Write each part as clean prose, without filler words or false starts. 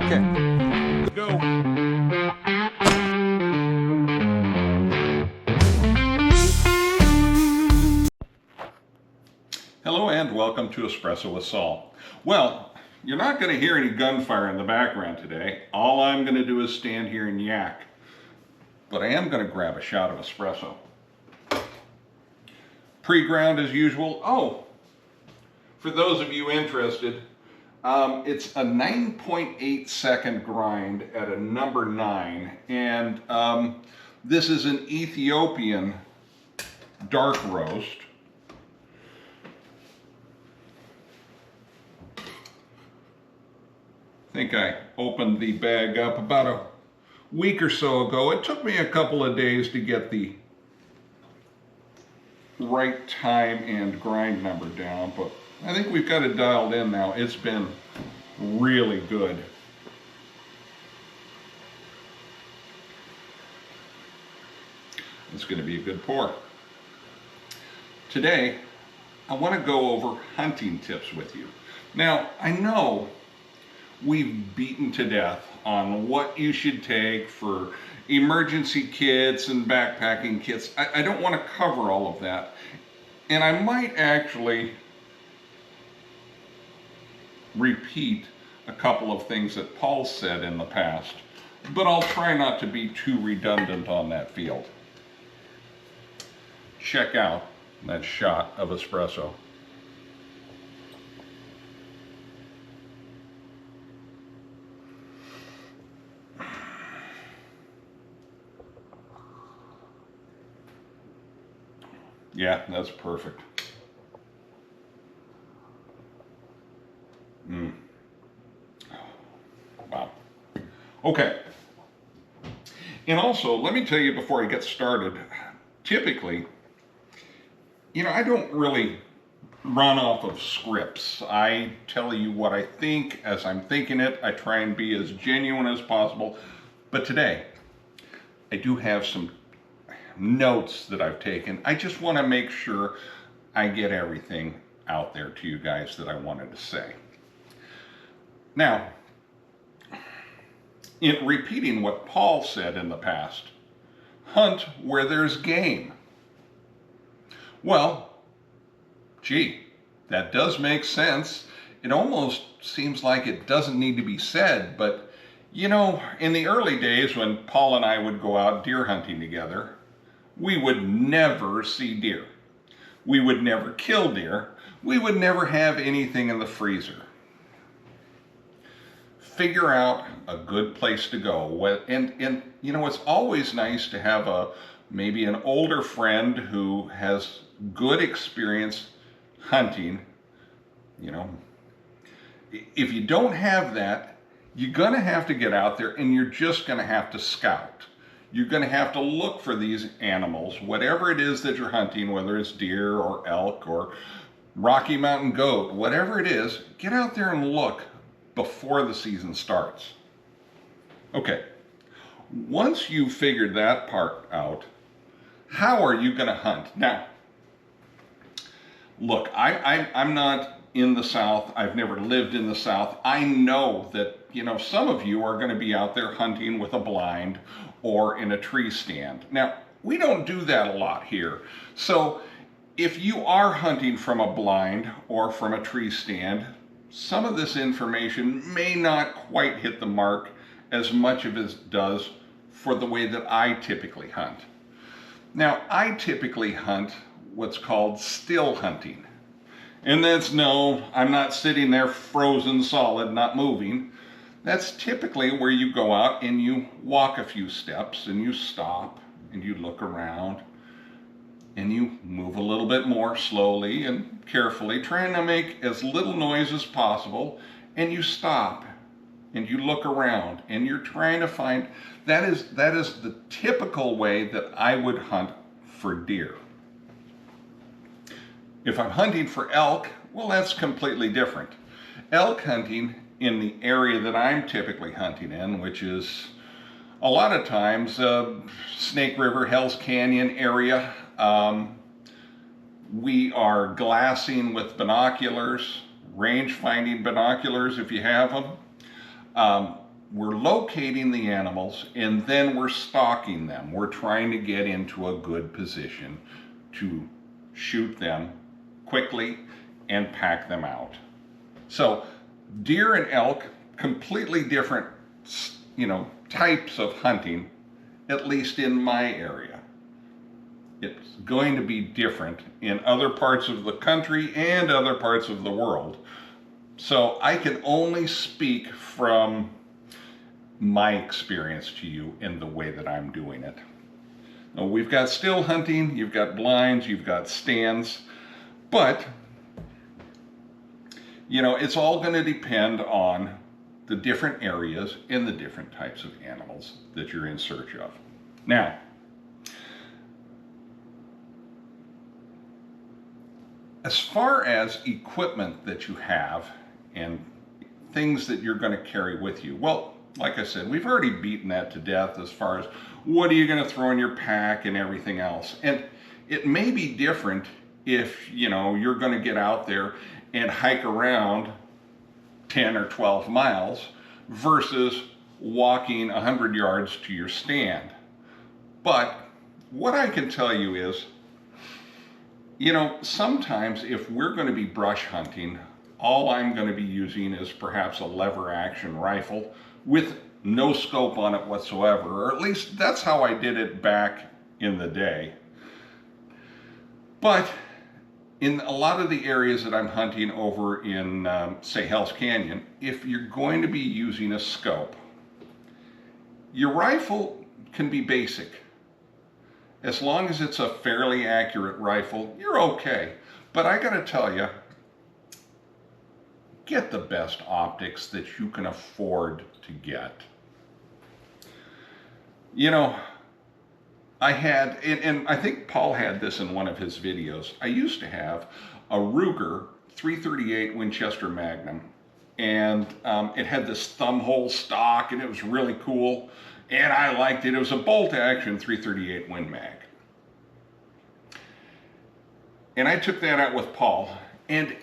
Okay. Go. Hello and welcome to Espresso with Saul. Well, you're not going to hear any gunfire in the background today. All I'm going to do is stand here and yak. But I am going to grab a shot of espresso. Pre-ground as usual. Oh, for those of you interested, it's a 9.8 second grind at a number 9. And this is an Ethiopian dark roast. I think I opened the bag up about a week or so ago. It took me a couple of days to get the right time and grind number down, but I think we've got it dialed in now. It's been really good. It's going to be a good pour. Today, I want to go over hunting tips with you. Now, I know we've beaten to death on what you should take for emergency kits and backpacking kits. I don't want to cover all of that. And I might actually repeat a couple of things that Paul said in the past, but I'll try not to be too redundant on that field. Check out that shot of espresso. Yeah, that's perfect. Wow. Okay. And also, let me tell you before I get started, typically, I don't really run off of scripts. I tell you what I think as I'm thinking it. I try and be as genuine as possible. But today, I do have some notes that I've taken. I just want to make sure I get everything out there to you guys that I wanted to say. Now, in repeating what Paul said in the past, hunt where there's game. Well, gee, that does make sense. It almost seems like it doesn't need to be said, but in the early days when Paul and I would go out deer hunting together, we would never see deer. We would never kill deer. We would never have anything in the freezer. Figure out a good place to go. And it's always nice to have maybe an older friend who has good experience hunting. If you don't have that, you're going to have to get out there and you're just going to have to scout. You're going to have to look for these animals, whatever it is that you're hunting, whether it's deer or elk or Rocky Mountain goat, whatever it is, get out there and look before the season starts. Okay, once you've figured that part out, how are you going to hunt? Now, look, I'm not in the South. I've never lived in the South. I know that, some of you are going to be out there hunting with a blind or in a tree stand. Now, we don't do that a lot here. So if you are hunting from a blind or from a tree stand, some of this information may not quite hit the mark as much of it does for the way that I typically hunt. Now, I typically hunt what's called still hunting. And that's I'm not sitting there frozen solid, not moving. That's typically where you go out and you walk a few steps and you stop and you look around and you move a little bit more slowly and carefully, trying to make as little noise as possible, and you stop and you look around and you're trying to find. That is the typical way that I would hunt for deer. If I'm hunting for elk, well, that's completely different. Elk hunting in the area that I'm typically hunting in, which is a lot of times Snake River, Hell's Canyon area, we are glassing with binoculars, range finding binoculars if you have them. we're locating the animals, and then we're stalking them. We're trying to get into a good position to shoot them quickly and pack them out. So deer and elk, completely different, types of hunting, at least in my area. It's going to be different in other parts of the country and other parts of the world. So I can only speak from my experience to you in the way that I'm doing it. Now, we've got still hunting, you've got blinds, you've got stands, but it's all going to depend on the different areas and the different types of animals that you're in search of. Now, as far as equipment that you have and things that you're going to carry with you, well, like I said, we've already beaten that to death as far as what are you going to throw in your pack and everything else. And it may be different if, you're going to get out there and hike around 10 or 12 miles versus walking 100 yards to your stand. But what I can tell you is, sometimes if we're going to be brush hunting, all I'm going to be using is perhaps a lever action rifle with no scope on it whatsoever, or at least that's how I did it back in the day. But in a lot of the areas that I'm hunting over in, say, Hell's Canyon, if you're going to be using a scope, your rifle can be basic. As long as it's a fairly accurate rifle, you're okay. But I gotta tell you, get the best optics that you can afford to get. I had, and I think Paul had this in one of his videos, I used to have a Ruger 338 Winchester Magnum, and it had this thumb hole stock, and it was really cool, and I liked it. It was a bolt-action 338 Win Mag. And I took that out with Paul, and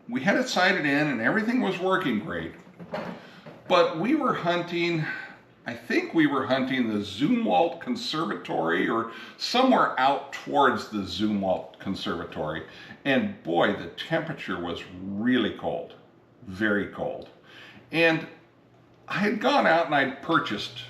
we had it sighted in, and everything was working great. But we were hunting, I think we were hunting the Zumwalt Conservatory or somewhere out towards the Zumwalt Conservatory. And boy, the temperature was really cold, very cold. And I had gone out and I'd purchased,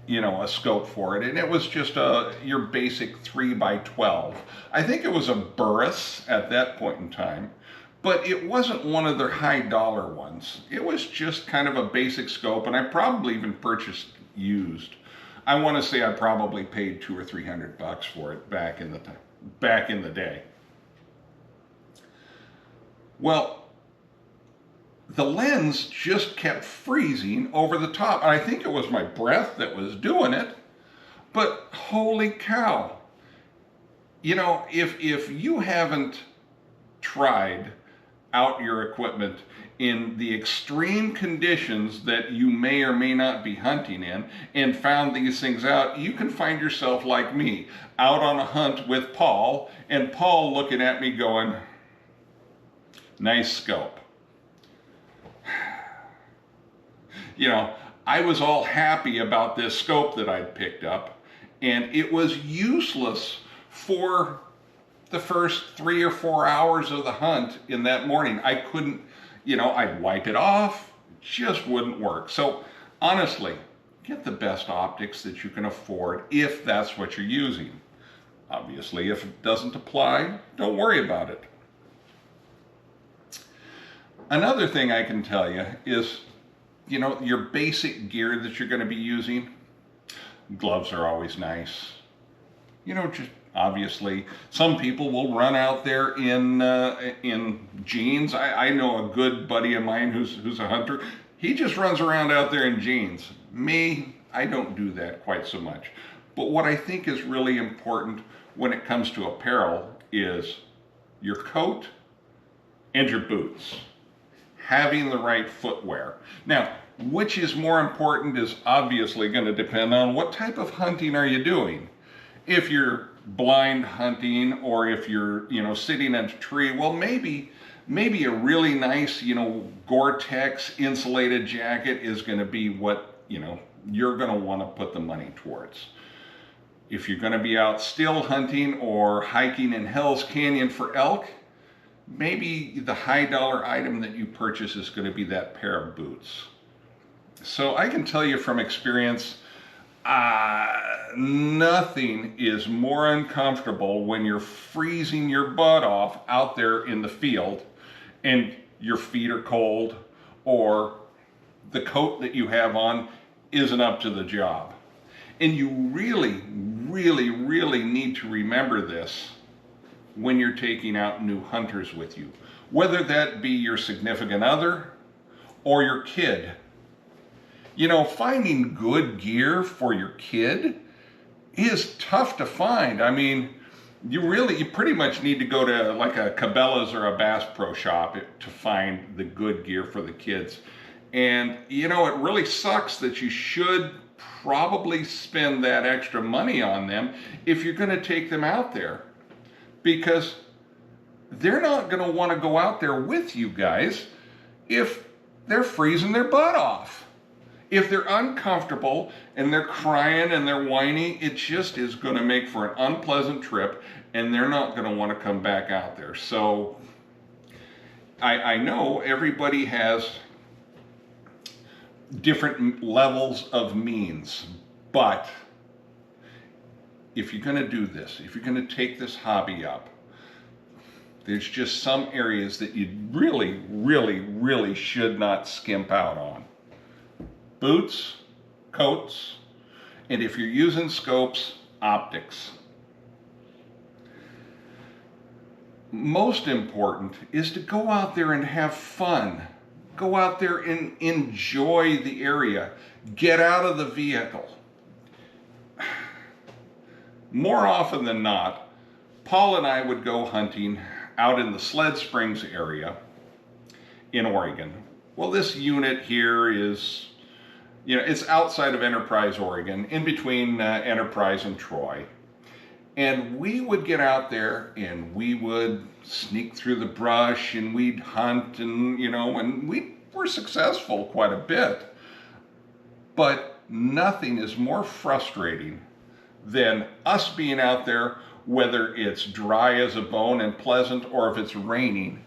a scope for it, and it was just your basic 3x12. I think it was a Burris at that point in time, but it wasn't one of their high dollar ones. It was just kind of a basic scope, and I probably even purchased used. I want to say I probably paid $200 or $300 for it back in the day. Well, the lens just kept freezing over the top. I think it was my breath that was doing it, but holy cow. If you haven't tried out your equipment in the extreme conditions that you may or may not be hunting in and found these things out, you can find yourself like me, out on a hunt with Paul, and Paul looking at me going, nice scope. I was all happy about this scope that I'd picked up, and it was useless for the first 3 or 4 hours of the hunt in that morning. I couldn't, I'd wipe it off, it just wouldn't work. So honestly, get the best optics that you can afford if that's what you're using. Obviously, if it doesn't apply, don't worry about it. Another thing I can tell you is, your basic gear that you're going to be using. Gloves are always nice. Just obviously, some people will run out there in jeans. I know a good buddy of mine who's a hunter. He just runs around out there in jeans. Me, I don't do that quite so much. But what I think is really important when it comes to apparel is your coat and your boots. Having the right footwear. Now, which is more important is obviously going to depend on what type of hunting are you doing. If you're blind hunting or if you're, sitting in a tree, well, maybe maybe a really nice, Gore-Tex insulated jacket is going to be what, you're going to want to put the money towards. If you're going to be out still hunting or hiking in Hell's Canyon for elk, maybe the high dollar item that you purchase is going to be that pair of boots. So I can tell you from experience, nothing is more uncomfortable when you're freezing your butt off out there in the field and your feet are cold or the coat that you have on isn't up to the job. And you really, really, really need to remember this when you're taking out new hunters with you, whether that be your significant other or your kid. Finding good gear for your kid is tough to find. I mean, you pretty much need to go to like a Cabela's or a Bass Pro Shop to find the good gear for the kids. And, it really sucks that you should probably spend that extra money on them if you're going to take them out there, because they're not going to want to go out there with you guys if they're freezing their butt off. If they're uncomfortable and they're crying and they're whining, it just is going to make for an unpleasant trip, and they're not going to want to come back out there. So I know everybody has different levels of means, but if you're going to do this, if you're going to take this hobby up, there's just some areas that you really, really, really should not skimp out on. Boots, coats, and if you're using scopes, optics. Most important is to go out there and have fun. Go out there and enjoy the area. Get out of the vehicle. More often than not, Paul and I would go hunting out in the Sled Springs area in Oregon. Well, this unit here is, it's outside of Enterprise, Oregon, in between Enterprise and Troy. And we would get out there and we would sneak through the brush and we'd hunt and, and we were successful quite a bit. But nothing is more frustrating than us being out there, whether it's dry as a bone and pleasant or if it's raining,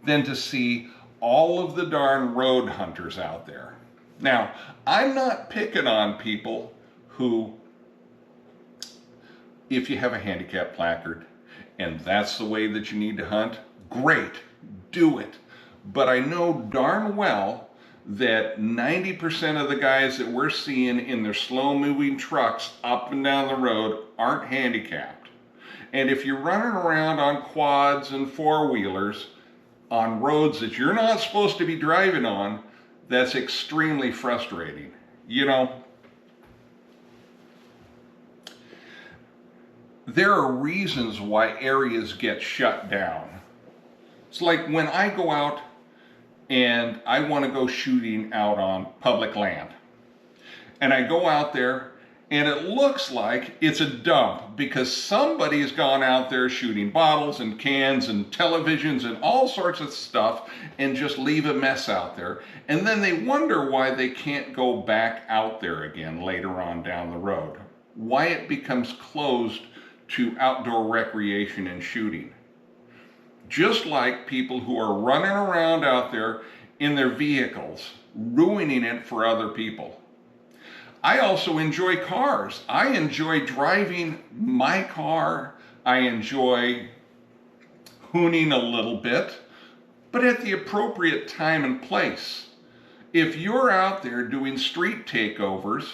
than to see all of the darn road hunters out there. Now, I'm not picking on people who, if you have a handicap placard and that's the way that you need to hunt, great, do it. But I know darn well that 90% of the guys that we're seeing in their slow-moving trucks up and down the road aren't handicapped. And if you're running around on quads and four-wheelers on roads that you're not supposed to be driving on, that's extremely frustrating. There are reasons why areas get shut down. It's like when I go out and I want to go shooting out on public land. And I go out there and it looks like it's a dump because somebody's gone out there shooting bottles and cans and televisions and all sorts of stuff and just leave a mess out there. And then they wonder why they can't go back out there again later on down the road. Why it becomes closed to outdoor recreation and shooting. Just like people who are running around out there in their vehicles, ruining it for other people. I also enjoy cars. I enjoy driving my car. I enjoy hooning a little bit, but at the appropriate time and place. If you're out there doing street takeovers,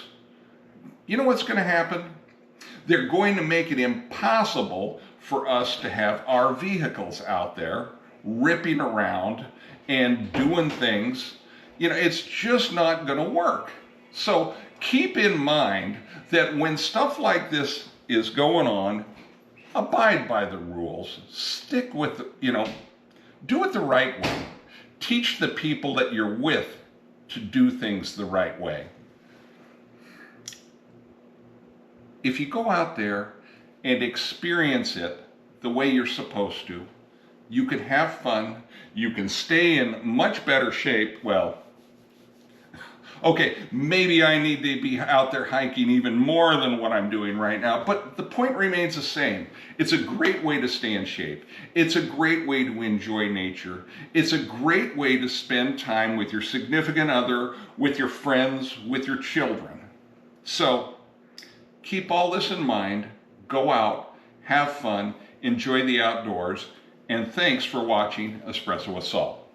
you know what's going to happen? They're going to make it impossible for us to have our vehicles out there ripping around and doing things. It's just not going to work. So keep in mind that when stuff like this is going on, abide by the rules. Stick with, do it the right way. Teach the people that you're with to do things the right way. If you go out there and experience it the way you're supposed to, you can have fun, you can stay in much better shape. Well, okay, maybe I need to be out there hiking even more than what I'm doing right now, but the point remains the same. It's a great way to stay in shape. It's a great way to enjoy nature. It's a great way to spend time with your significant other, with your friends, with your children. So keep all this in mind. Go out, have fun, enjoy the outdoors, and thanks for watching Espresso with Saul.